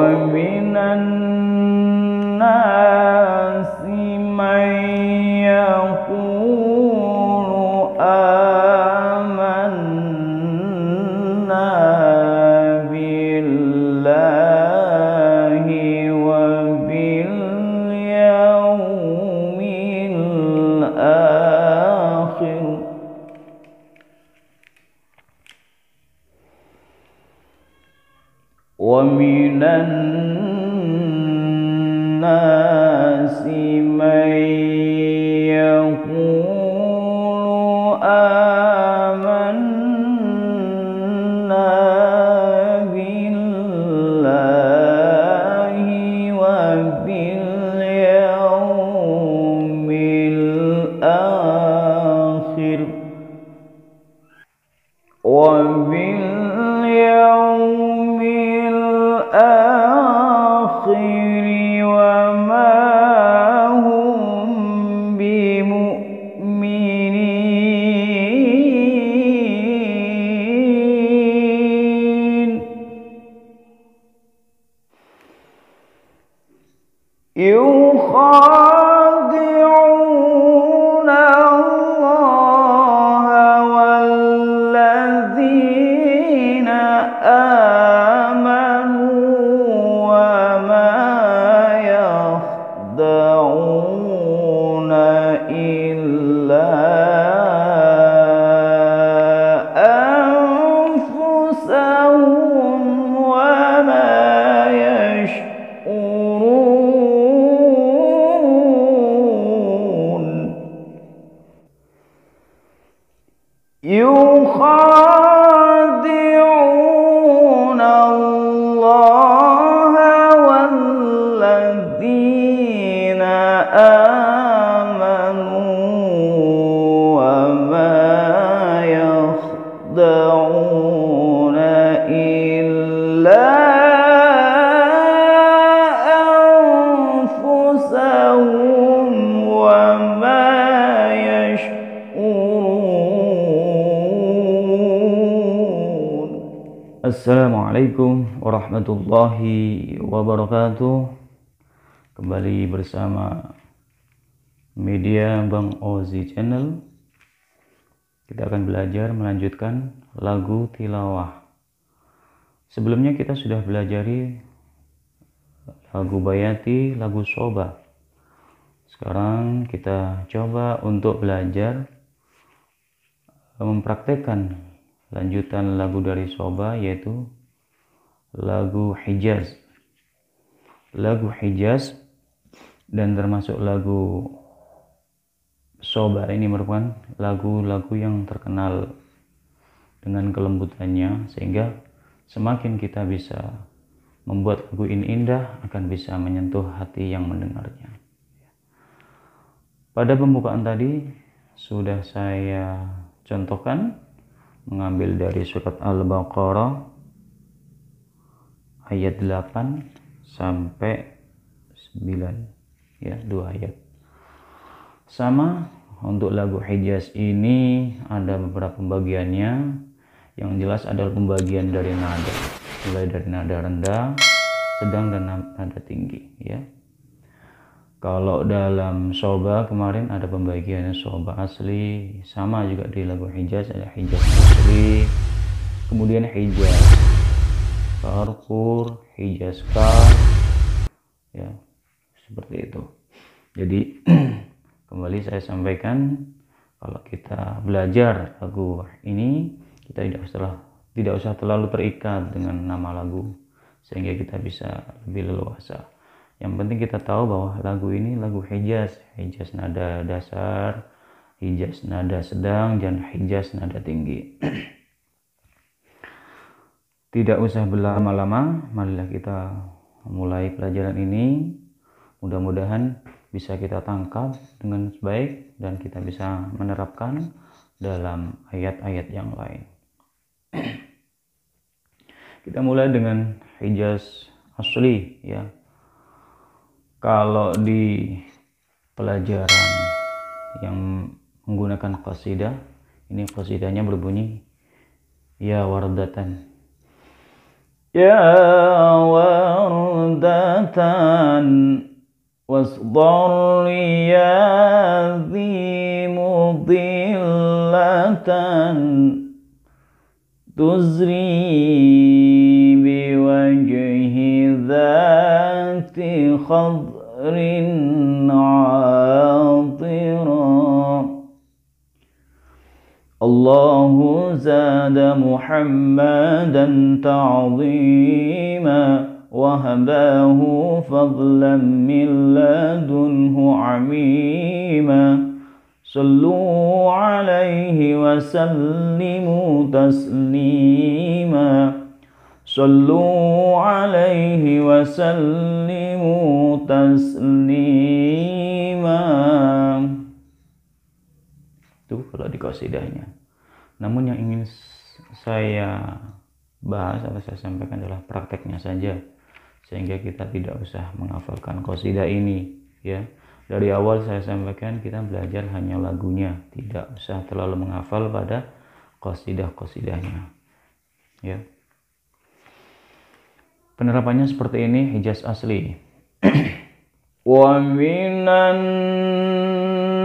ومن الناس من يقول آمنا بالله وباليوم الآخر ومن الناس من يقول آمنا بالله وباليوم الآخر وما هم بمؤمنين يخادعون الله والذين آمنوا وما يخدعون إلا أنفسهم وما يشعرون يخادعون الله والذين آمنوا وما يخدعون إلا أنفسهم وما يشعرون. Assalamualaikum warahmatullahi wabarakatuh. Kembali bersama media Bang Ozi Channel. Kita akan belajar melanjutkan lagu tilawah. Sebelumnya kita sudah belajari lagu bayati, lagu soba. Sekarang kita coba untuk belajar mempraktekkan lanjutan lagu dari soba, yaitu lagu Hijaz. Lagu Hijaz dan termasuk lagu soba ini merupakan lagu-lagu yang terkenal dengan kelembutannya, sehingga semakin kita bisa membuat lagu ini indah, akan bisa menyentuh hati yang mendengarnya. Pada pembukaan tadi sudah saya contohkan mengambil dari surat Al-Baqarah ayat 8 sampai 9, ya, 2 ayat. Sama untuk lagu Hijaz ini ada beberapa pembagiannya. Yang jelas adalah pembagian dari nada, mulai dari nada rendah, sedang, dan nada tinggi, ya. Kalau dalam soba kemarin ada pembagiannya soba asli, sama juga di lagu Hijaz ada Hijaz asli, kemudian Hijaz Qarqur, Hijaz Kar, ya, seperti itu. Jadi kembali saya sampaikan, kalau kita belajar lagu ini, kita tidak usah terlalu terikat dengan nama lagu, sehingga kita bisa lebih leluasa. Yang penting kita tahu bahwa lagu ini lagu Hijaz. Hijaz nada dasar, Hijaz nada sedang, dan Hijaz nada tinggi. Tidak usah berlama-lama, marilah kita mulai pelajaran ini. Mudah-mudahan bisa kita tangkap dengan baik dan kita bisa menerapkan dalam ayat-ayat yang lain. Kita mulai dengan Hijaz asli ya. Kalau di pelajaran yang menggunakan qasidah, ini qasidahnya berbunyi ya wardatan. Ya wardatan wasdar riyadhi mudillatan tuzri biwajhi dhati khadrin atira. Allahu zada Muhammadan ta'zima wahabahu fadlan min ladunhu amima. Sallu alaihi wa sallimu taslima. Sallu alaihi wa sallimu taslima. Itu kalau di qasidahnya. Namun yang ingin saya bahas atau saya sampaikan adalah prakteknya saja, sehingga kita tidak usah menghafalkan qasidah ini ya. Dari awal saya sampaikan kita belajar hanya lagunya, tidak usah terlalu menghafal pada qasidah-qasidahnya ya. Penerapannya seperti ini Hijaz asli. Wa minan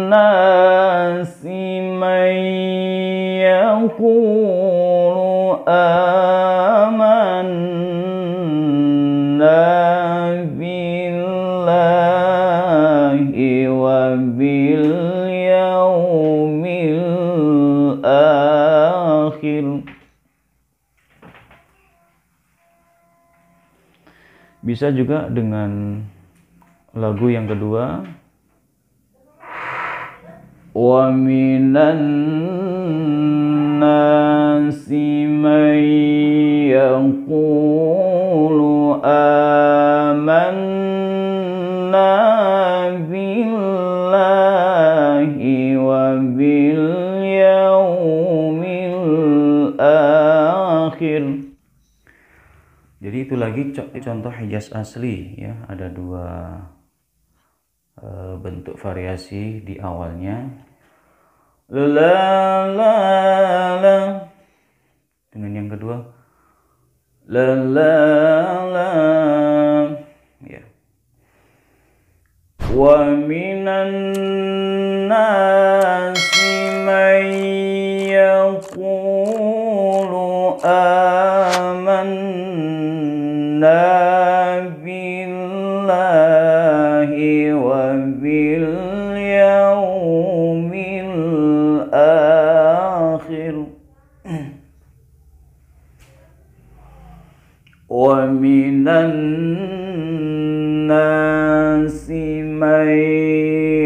nasi man yaqulu amanna billahi wa bil yaumil akhir. Bisa juga dengan lagu yang kedua, wa minan nasi man yaqulu amanna billahi wa bil yaumil akhir. Jadi itu lagi contoh Hijaz asli ya, ada dua bentuk variasi di awalnya. La la la. Dengan yang kedua la la la ya. Wa minan nasi man yaqulu amanna billahi wa bil yaumil akhir. Wa minan nasi man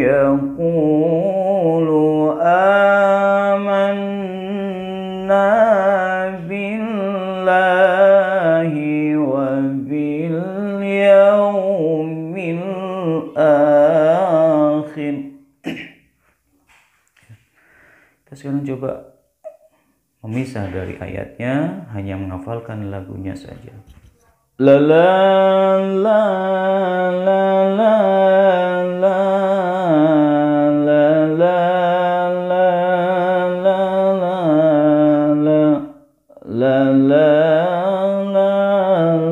yaqulu amanna billahi wa bil yaumil akhir. Kita sekarang coba memisah dari ayatnya, hanya menghafalkan lagunya saja. La la la la la la la la la la la la la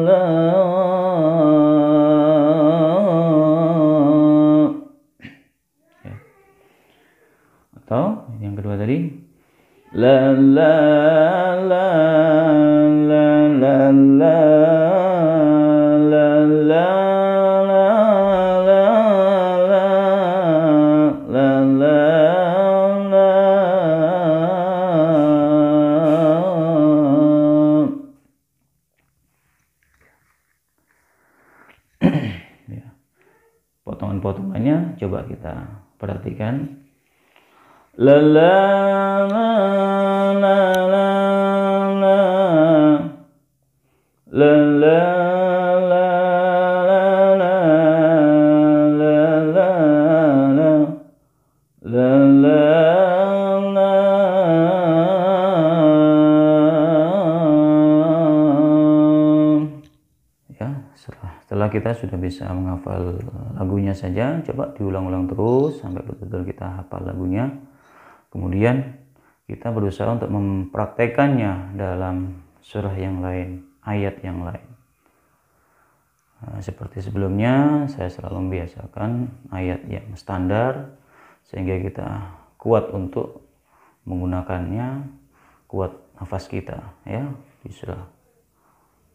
la. Atau yang kedua tadi la la la la la la la la la la la. Ya. potongan-potongannya coba kita perhatikan. La la la la la la la la la la la la la la. Ya, setelah kita sudah bisa menghafal lagunya saja, coba diulang-ulang terus sampai betul-betul kita hafal lagunya. Kemudian kita berusaha untuk mempraktekannya dalam surah yang lain, ayat yang lain. Nah, seperti sebelumnya, saya selalu membiasakan ayat yang standar sehingga kita kuat untuk menggunakannya, kuat nafas kita ya di surah,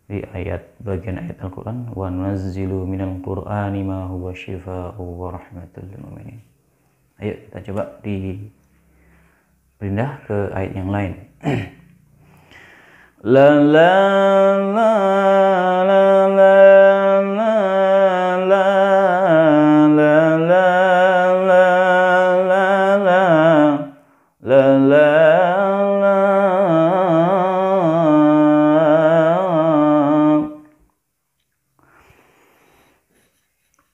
di ayat bagian ayat Al-Quran, wa nunazzilu minal qur'ani ma huwa shifaa'u wa rahmatul lil mu'minin. Ayo kita coba pindah ke ayat yang lain. La la la la la la la la la la la la la.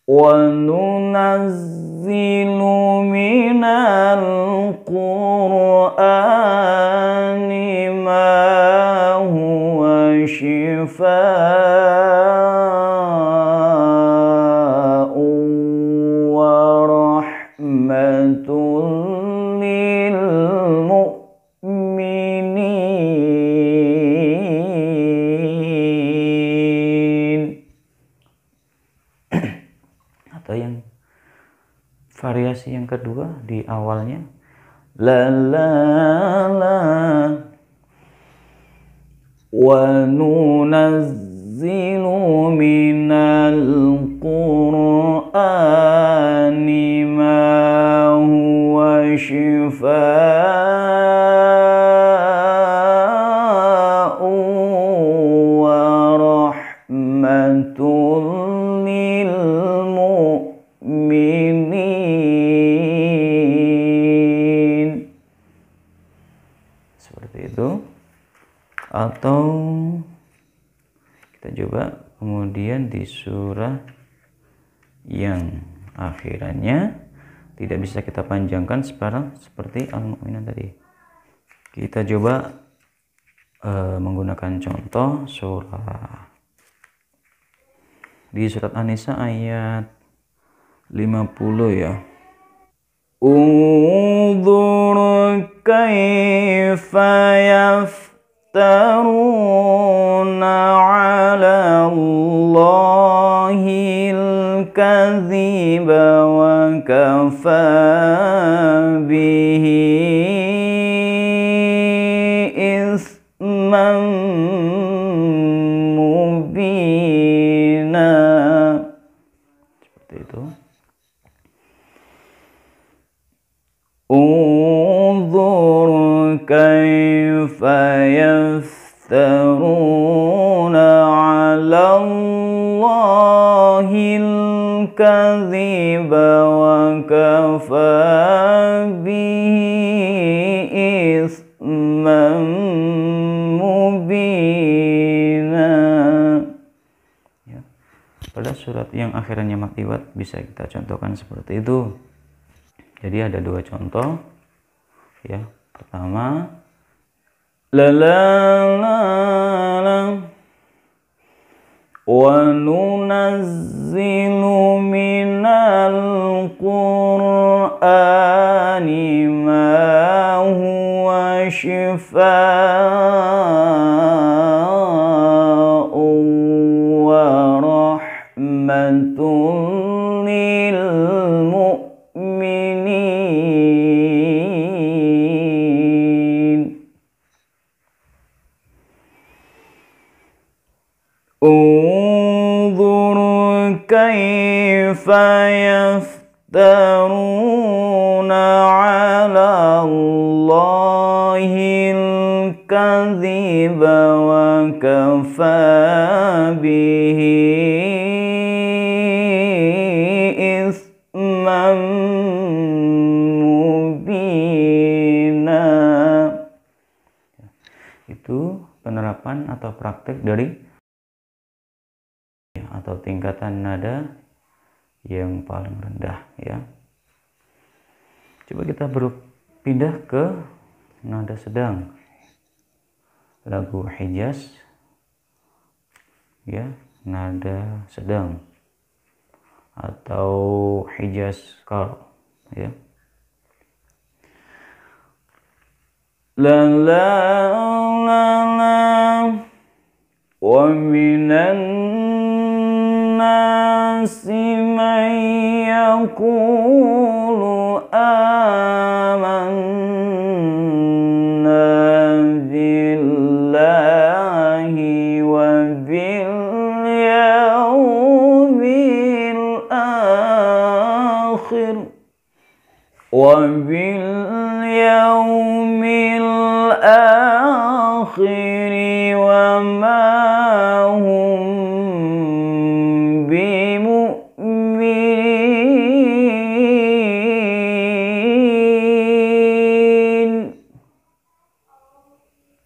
Wa nunazzilu minal qur'ani ma huwa shifaa'u wa rahmatul lil mu'minin. Atau yang variasi yang kedua di awalnya, la la la wa nunazzilu minal qur'ani ma huwa shifaa'u wa rahmatul lil mu'minin. Seperti itu. Atau kita coba kemudian di surah yang akhirannya tidak bisa kita panjangkan sekarang seperti Al-Mu'minun tadi. Kita coba menggunakan contoh surah di surat An-Nisa ayat 50 ya. Unzur kaifa yaftaruna 'ala Allahil kadhiba wa kafa bihi isman mubina. Seperti itu. Unzur kaifa yaftaruna 'ala Allahil kadhiba wa kafa bihi isman mubina. Ya. Pada surat yang akhirannya maktibat bisa kita contohkan seperti itu. Jadi ada dua contoh ya. Pertama, la la la la wa nunazzilu minal qur'ani ma huwa shifaa'u wa rahmatul lil mu'minin. Unzur kaifa yaftaruna 'ala Allahil kadhiba wa kafa bihi praktek dari atau tingkatan nada yang paling rendah ya. Coba kita berpindah ke nada sedang. Lagu Hijaz ya, nada sedang atau Hijaz Qar ya. La la la la wa minan nasi man yaqulu amanna billahi wa bil yawmil akhir wa bil yawmil akhir wa ma hum bimu'minin.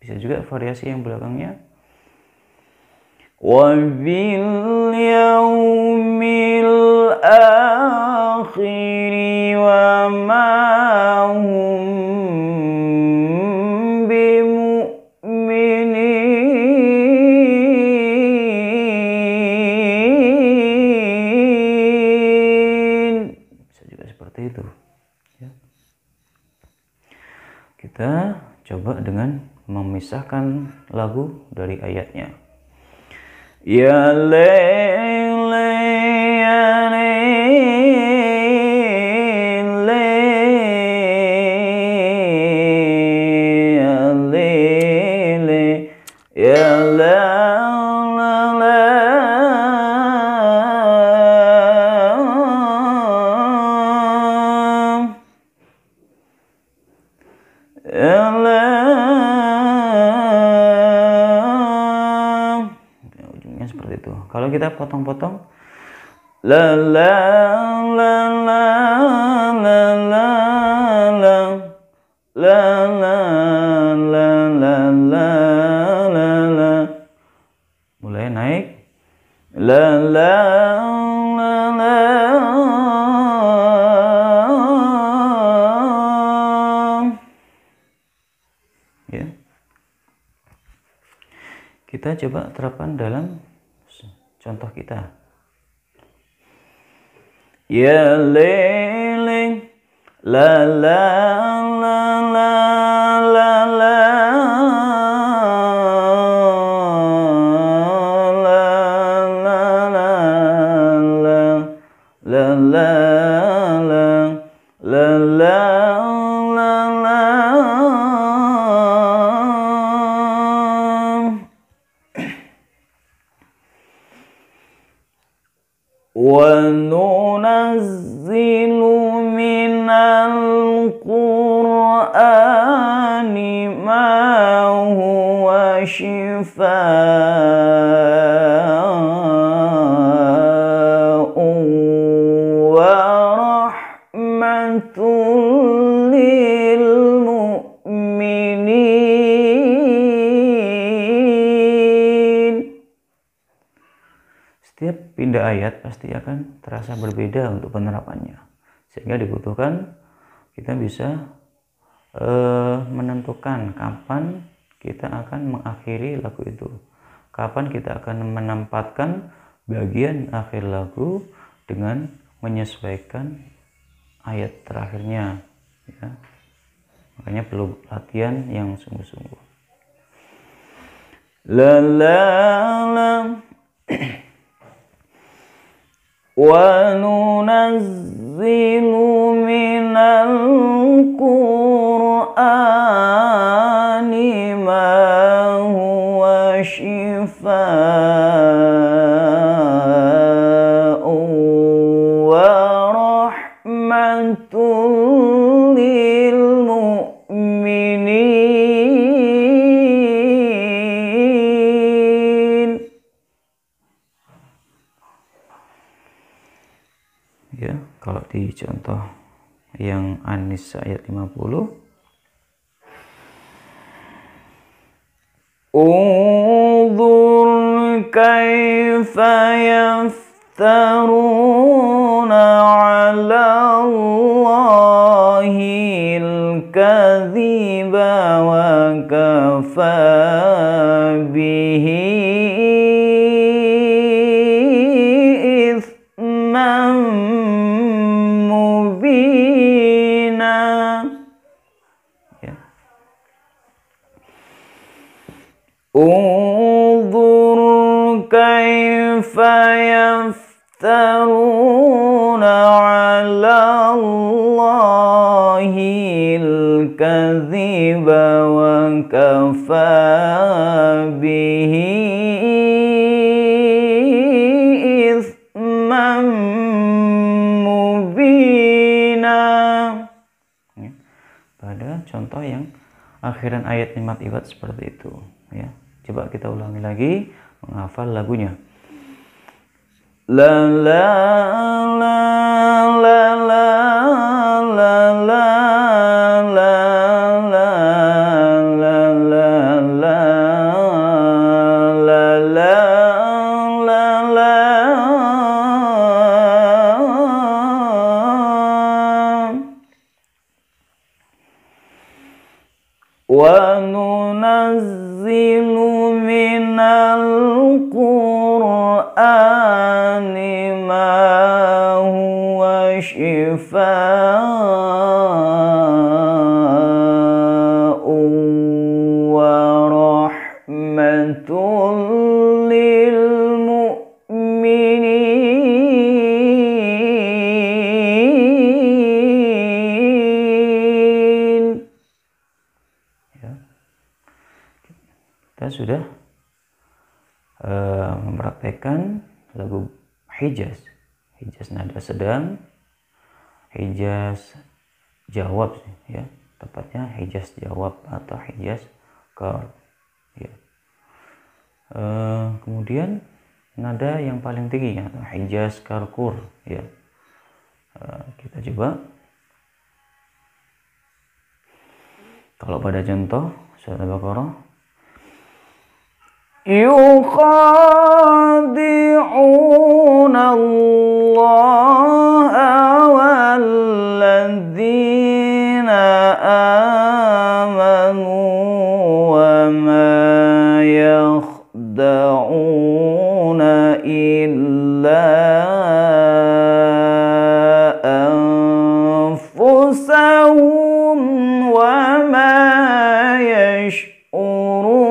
Bisa juga variasi yang belakangnya. Wa bil yawmil akhir wa ma hum bimu'minin. Bisa juga seperti itu ya. Kita coba dengan memisahkan lagu dari ayatnya. Ya lele ya lele ya lele ya la la la ya la. Seperti itu. Kalau kita potong-potong la la la la la la la la la la la la la, mulai naik la la la la ya. Kita coba terapkan dalam contoh kita. Ya lele la la la la la la la la la la wa nunazzilu minal qur'ani ma huwa shifaa'un wa rahmatun lil mu'minin. Setiap pindah ayat pasti akan terasa berbeda untuk penerapannya, sehingga dibutuhkan kita bisa menentukan kapan kita akan mengakhiri lagu itu, kapan kita akan menempatkan bagian akhir lagu dengan menyesuaikan ayat terakhirnya ya. Makanya perlu latihan yang sungguh-sungguh. La la la wa nunazzilu minal qur'ani ma huwa shifaa'un wa rahmatun lil mu'minin. Ya, kalau di contoh yang An-Nisa ayat 50, unzur كيف يفترون على الله الكذب وكفى به إثما مبينا. انظر كيف يفترون على الله الكذب وكفى به إثما مبينا. Pada contoh yang akhiran ayat 5 iwat seperti itu, ya. Coba kita ulangi lagi menghafal lagunya. La la la la la la la la la la la la la la la. Wa nunazzilu minal Qur'ani ma huwa shifaa'un wa rahmatun lil mu'minin. Ya. Kita sudah mempraktekkan lagu Hijaz nada sedang, Hijaz jawab, ya, tepatnya Hijaz jawab atau Hijaz qard, ya. Kemudian nada yang paling tinggi atau Hijaz qarqur, ya. Kita coba. Kalau pada contoh surat Al-Baqarah, yukhadi'una Allah walladzina amanu wa ma yakhda'una illa anfusahum wa ma yash'urun.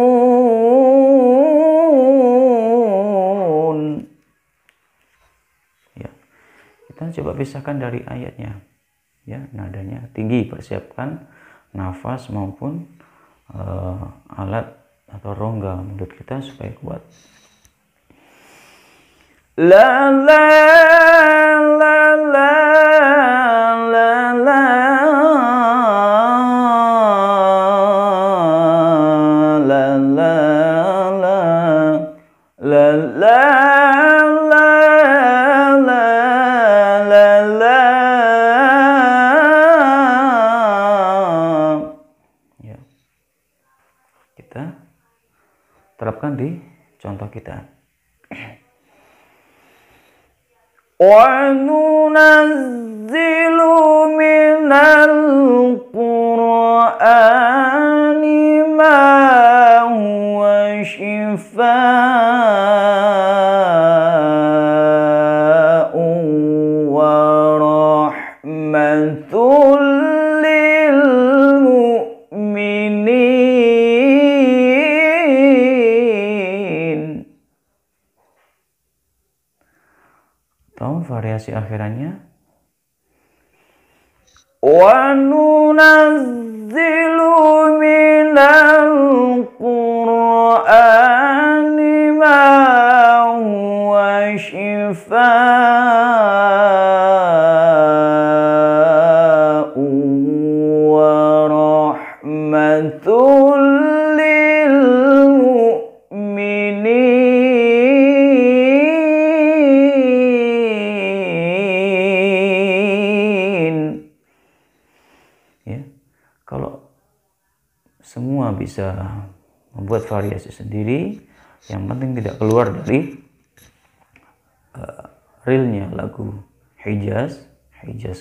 Coba pisahkan dari ayatnya, ya. Nadanya tinggi, persiapkan nafas maupun alat atau rongga mulut kita supaya kuat. La la la la la la la la la terapkan di contoh kita. Wa nunazzilu minal Qur'ani ma huwa shifaa'un wa rahmatun lil mu'minin. Atau variasi akhirannya, wa nunazzilu minal Qur'ani ma huwa shifaa'un wa rahmatun lil mu'minin. Ya, kalau semua bisa membuat variasi sendiri, Yang penting tidak keluar dari realnya lagu Hijaz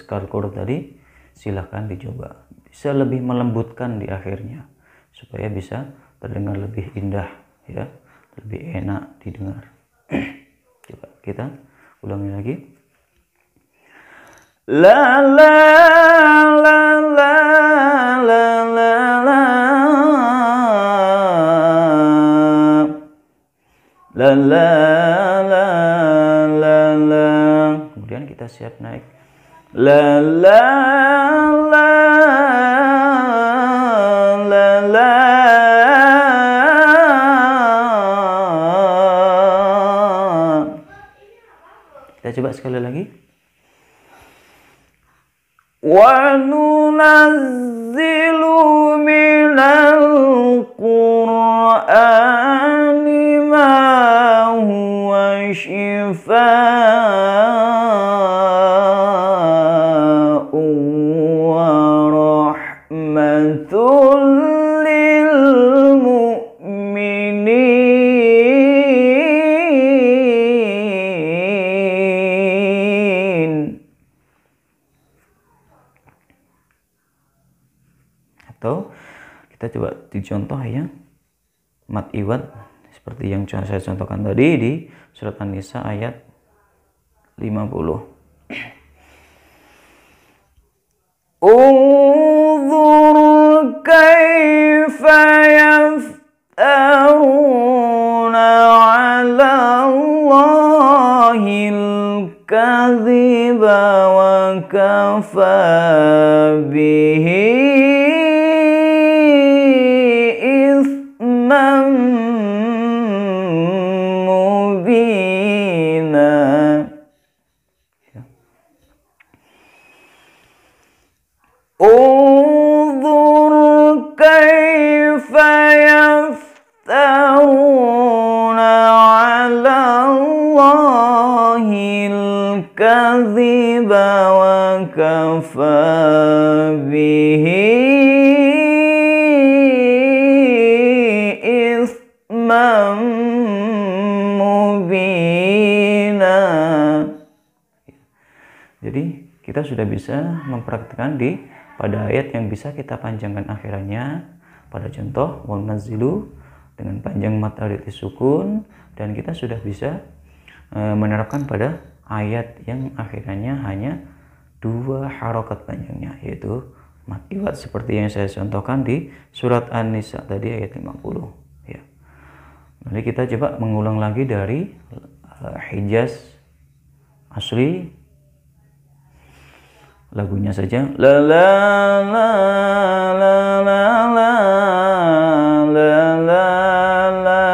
Karkur tadi. Silahkan dicoba, bisa lebih melembutkan di akhirnya supaya bisa terdengar lebih indah ya, lebih enak didengar. Coba kita ulangi lagi. La la la la la la la la la la la la. Kemudian kita siap naik. La la la la la. Kita coba sekali lagi. Wa nunazzilu minal Qur'ani ma huwa shifaa'un wa rahmatun lil mu'minin. Atau kita coba dicontoh ya, mat iwad seperti yang saya contohkan tadi di surat An-Nisa ayat 50. Unzur kaifa yaftaruna 'ala Allahil kadhiba wa kafa bihi Unzur kaifa yaftaruna 'ala Allahil kadhiba wa kafa bihi itsman mubina. Jadi kita sudah bisa mempraktikkan pada ayat yang bisa kita panjangkan akhirannya pada contoh wa nazilu dengan panjang mat alif sukun, dan kita sudah bisa menerapkan pada ayat yang akhirannya hanya 2 harokat panjangnya, yaitu mat iwad seperti yang saya contohkan di surat An-Nisa tadi ayat 50 ya. Nanti kita coba mengulang lagi dari Hijaz asli lagunya saja. La la la la la la la la la la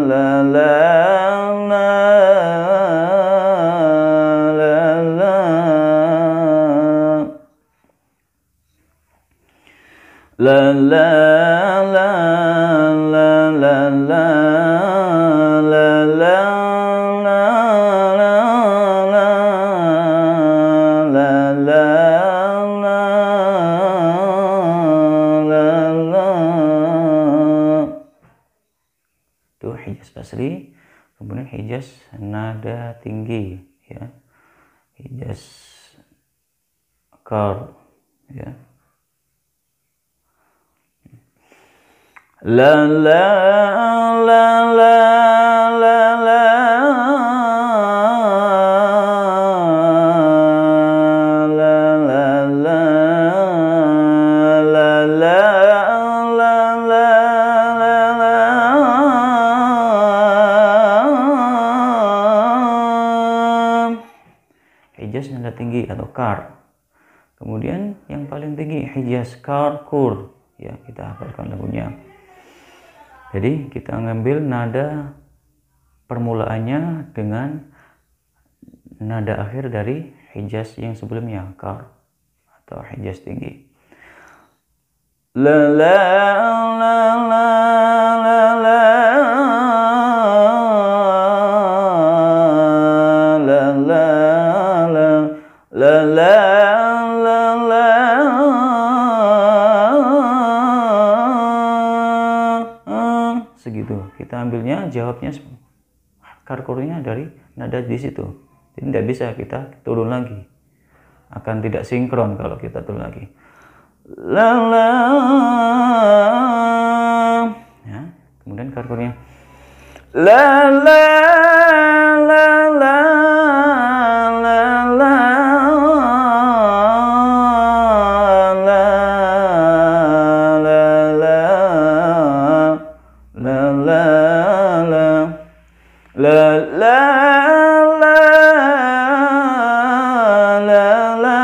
la la la la la la la la la Hijaz asli, kemudian Hijaz nada tinggi ya, Hijaz kar ya. La la la la la la Hijaz nada tinggi atau kar. Kemudian yang paling tinggi Hijaz kar kur ya, kita hafalkan lagunya. Jadi kita ngambil nada permulaannya dengan nada akhir dari Hijaz yang sebelumnya kar atau Hijaz tinggi. La la la la la la la la la la la hasilnya jawabnya karkurnya dari nada di situ. Jadi tidak bisa kita turun lagi, akan tidak sinkron kalau kita turun lagi. La la, ya, kemudian karkurnya la la la la la la la la la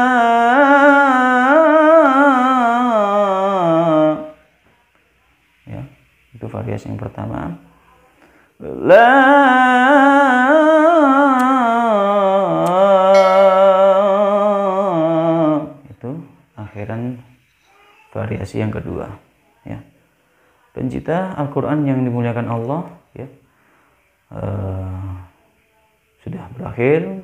ya, itu variasi yang pertama. La itu akhiran variasi yang kedua, ya. Pencipta Al-Quran yang dimuliakan Allah, ya, sudah berakhir.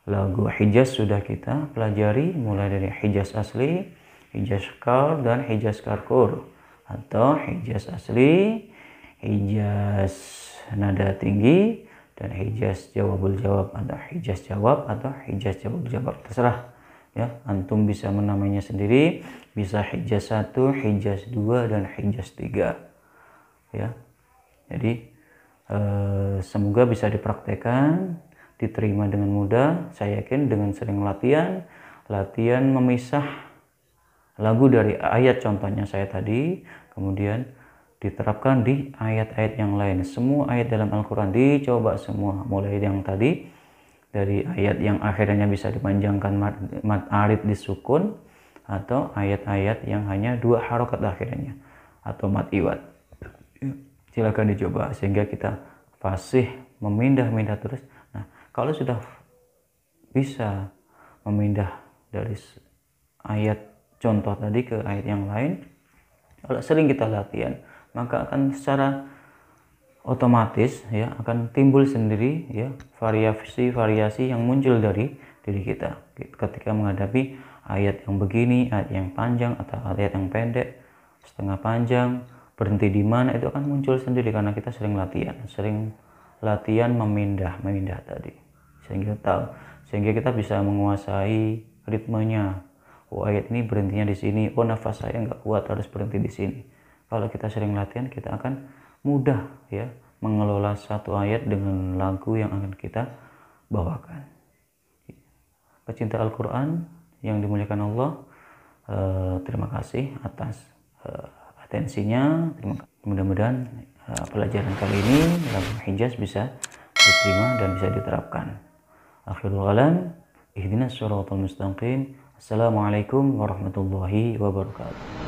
Lagu Hijaz sudah kita pelajari, mulai dari Hijaz asli, Hijaz Kar, dan Hijaz Karkur, atau Hijaz asli, Hijaz nada tinggi, dan Hijaz jawabul jawab, atau Hijaz jawab, atau Hijaz jawabul jawab, terserah, ya, antum bisa menamainya sendiri, bisa Hijaz 1, Hijaz 2, dan Hijaz 3, ya. Jadi semoga bisa dipraktekkan, diterima dengan mudah. Saya yakin dengan sering latihan memisah lagu dari ayat contohnya saya tadi, kemudian diterapkan di ayat-ayat yang lain. Semua ayat dalam Al-Quran dicoba semua, mulai yang tadi dari ayat yang akhirnya bisa dipanjangkan mad arid disukun, atau ayat-ayat yang hanya 2 harokat akhirnya, atau mad iwad. Silakan dicoba sehingga kita fasih memindah-mindah terus. Nah, kalau sudah bisa memindah dari ayat contoh tadi ke ayat yang lain, kalau sering kita latihan, maka akan secara otomatis, ya, akan timbul sendiri, ya, variasi-variasi yang muncul dari diri kita ketika menghadapi ayat yang begini, ayat yang panjang atau ayat yang pendek, setengah panjang, berhenti di mana, itu akan muncul sendiri karena kita sering latihan memindah tadi, sehingga kita bisa menguasai ritmenya. Oh, ayat ini berhentinya di sini, oh nafas saya nggak kuat harus berhenti di sini. Kalau kita sering latihan, kita akan mudah, ya, mengelola satu ayat dengan lagu yang akan kita bawakan. Pecinta Al-Quran yang dimuliakan Allah, terima kasih atas atensinya. Mudah-mudahan pelajaran kali ini lagu Hijaz bisa diterima dan bisa diterapkan. Akhirul kalam, ihdinas shiratal mustaqim. Assalamualaikum warahmatullahi wabarakatuh.